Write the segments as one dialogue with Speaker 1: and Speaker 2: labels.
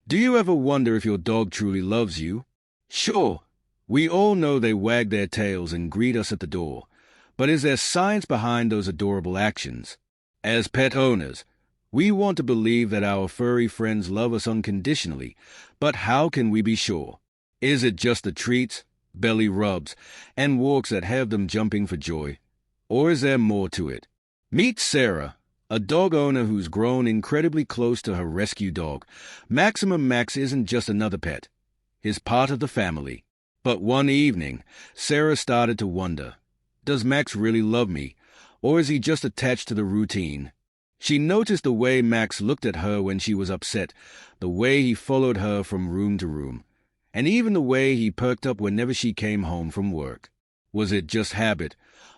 Speaker 1: Do you ever wonder if your dog truly loves you? Sure, we all know they wag their tails and greet us at the door, but is there science behind those adorable actions? As pet owners, we want to believe that our furry friends love us unconditionally, but how can we be sure? Is it just the treats, belly rubs, and walks that have them jumping for joy? Or is there more to it? Meet Sarah, a dog owner who's grown incredibly close to her rescue dog. Maximum Max isn't just another pet. He's part of the family. But one evening, Sarah started to wonder, does Max really love me, or is he just attached to the routine? She noticed the way Max looked at her when she was upset, the way he followed her from room to room, and even the way he perked up whenever she came home from work. Was it just habit,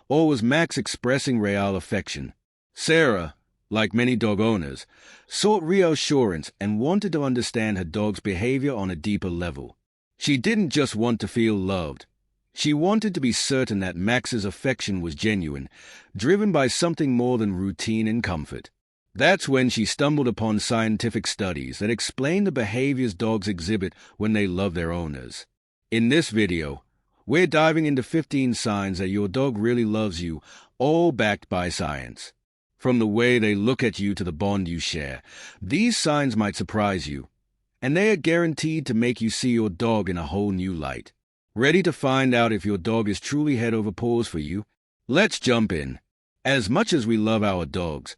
Speaker 1: or was Max expressing real affection? Sarah, like many dog owners, sought reassurance and wanted to understand her dog's behavior on a deeper level. She didn't just want to feel loved. She wanted to be certain that Max's affection was genuine, driven by something more than routine and comfort. That's when she stumbled upon scientific studies that explain the behaviors dogs exhibit when they love their owners. In this video, we're diving into 15 signs that your dog really loves you, all backed by science. From the way they look at you to the bond you share, these signs might surprise you, and they are guaranteed to make you see your dog in a whole new light. Ready to find out if your dog is truly head over paws for you? Let's jump in. As much as we love our dogs,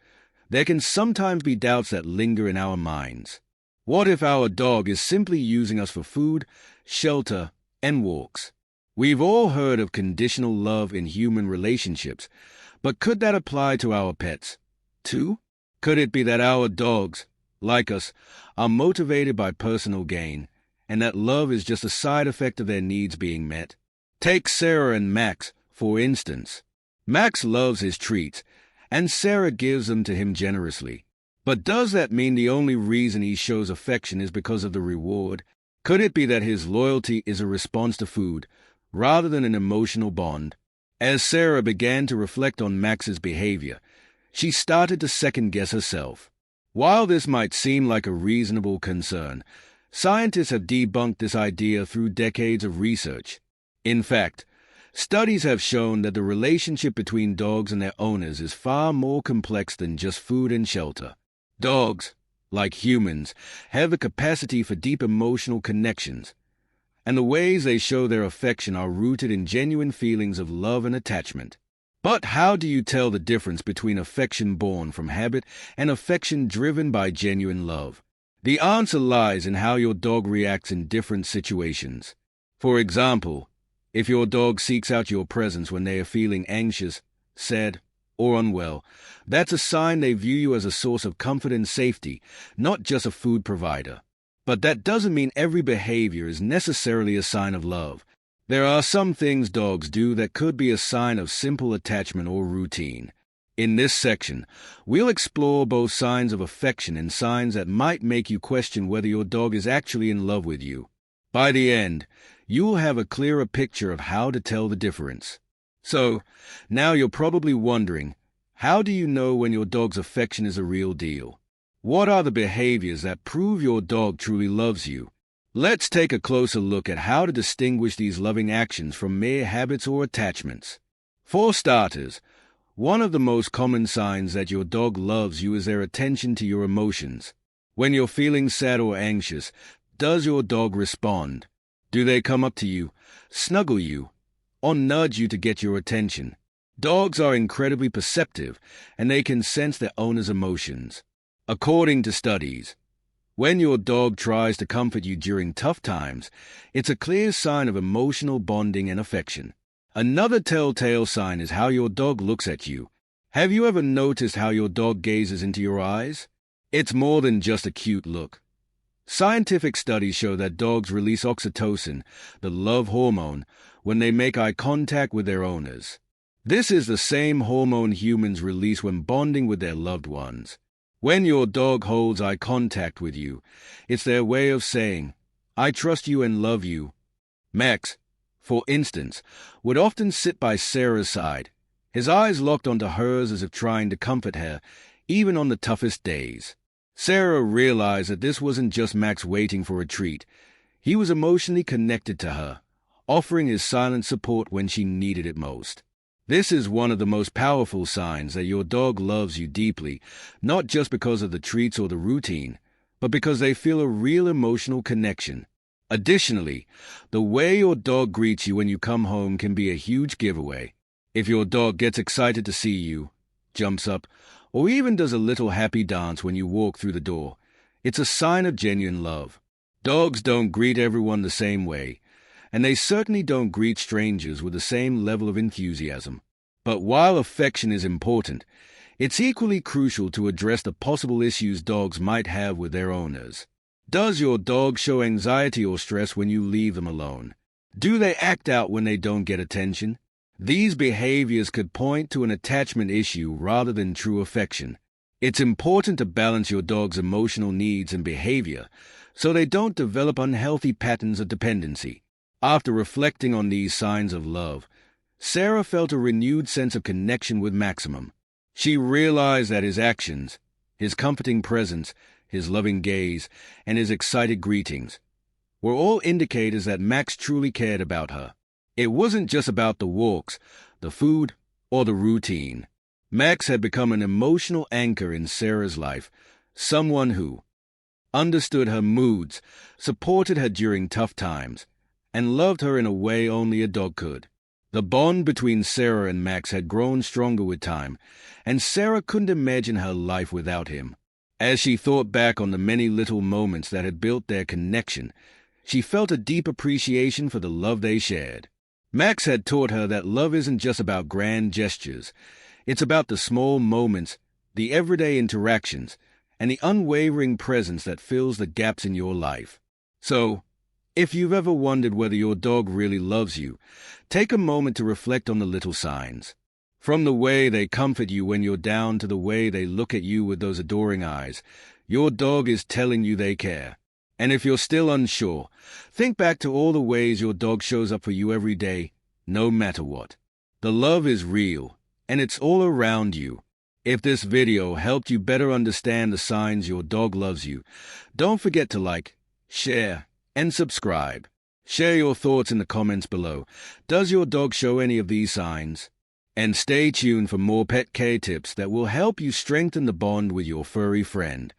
Speaker 1: there can sometimes be doubts that linger in our minds. What if our dog is simply using us for food, shelter, and walks? We've all heard of conditional love in human relationships, but could that apply to our pets, too? Could it be that our dogs, like us, are motivated by personal gain, and that love is just a side effect of their needs being met? Take Sarah and Max, for instance. Max loves his treats, and Sarah gives them to him generously. But does that mean the only reason he shows affection is because of the reward? Could it be that his loyalty is a response to food, rather than an emotional bond? As Sarah began to reflect on Max's behavior, she started to second-guess herself. While this might seem like a reasonable concern, scientists have debunked this idea through decades of research. In fact, studies have shown that the relationship between dogs and their owners is far more complex than just food and shelter. Dogs, like humans, have the capacity for deep emotional connections, and the ways they show their affection are rooted in genuine feelings of love and attachment. But how do you tell the difference between affection born from habit and affection driven by genuine love? The answer lies in how your dog reacts in different situations. For example, if your dog seeks out your presence when they are feeling anxious, sad, or unwell, that's a sign they view you as a source of comfort and safety, not just a food provider. But that doesn't mean every behavior is necessarily a sign of love. There are some things dogs do that could be a sign of simple attachment or routine. In this section, we'll explore both signs of affection and signs that might make you question whether your dog is actually in love with you. By the end, you'll have a clearer picture of how to tell the difference. So, now you're probably wondering, how do you know when your dog's affection is a real deal? What are the behaviors that prove your dog truly loves you? Let's take a closer look at how to distinguish these loving actions from mere habits or attachments. For starters, one of the most common signs that your dog loves you is their attention to your emotions. When you're feeling sad or anxious, does your dog respond? Do they come up to you, snuggle you, or nudge you to get your attention? Dogs are incredibly perceptive, and they can sense their owner's emotions. According to studies, when your dog tries to comfort you during tough times, it's a clear sign of emotional bonding and affection. Another telltale sign is how your dog looks at you. Have you ever noticed how your dog gazes into your eyes? It's more than just a cute look. Scientific studies show that dogs release oxytocin, the love hormone, when they make eye contact with their owners. This is the same hormone humans release when bonding with their loved ones. When your dog holds eye contact with you, it's their way of saying, "I trust you and love you." Max, for instance, would often sit by Sarah's side, his eyes locked onto hers as if trying to comfort her, even on the toughest days. Sarah realized that this wasn't just Max waiting for a treat. He was emotionally connected to her, offering his silent support when she needed it most. This is one of the most powerful signs that your dog loves you deeply, not just because of the treats or the routine, but because they feel a real emotional connection. Additionally, the way your dog greets you when you come home can be a huge giveaway. If your dog gets excited to see you, jumps up, or even does a little happy dance when you walk through the door, it's a sign of genuine love. Dogs don't greet everyone the same way, and they certainly don't greet strangers with the same level of enthusiasm. But while affection is important, it's equally crucial to address the possible issues dogs might have with their owners. Does your dog show anxiety or stress when you leave them alone? Do they act out when they don't get attention? These behaviors could point to an attachment issue rather than true affection. It's important to balance your dog's emotional needs and behavior so they don't develop unhealthy patterns of dependency. After reflecting on these signs of love, Sarah felt a renewed sense of connection with Maximum. She realized that his actions, his comforting presence, his loving gaze, and his excited greetings were all indicators that Max truly cared about her. It wasn't just about the walks, the food, or the routine. Max had become an emotional anchor in Sarah's life, someone who understood her moods, supported her during tough times, and loved her in a way only a dog could. The bond between Sarah and Max had grown stronger with time, and Sarah couldn't imagine her life without him. As she thought back on the many little moments that had built their connection, she felt a deep appreciation for the love they shared. Max had taught her that love isn't just about grand gestures. It's about the small moments, the everyday interactions, and the unwavering presence that fills the gaps in your life. So, if you've ever wondered whether your dog really loves you, take a moment to reflect on the little signs. From the way they comfort you when you're down to the way they look at you with those adoring eyes, your dog is telling you they care. And if you're still unsure, think back to all the ways your dog shows up for you every day, no matter what. The love is real, and it's all around you. If this video helped you better understand the signs your dog loves you, don't forget to like, share, and subscribe. Share your thoughts in the comments below. Does your dog show any of these signs? And stay tuned for more pet care tips that will help you strengthen the bond with your furry friend.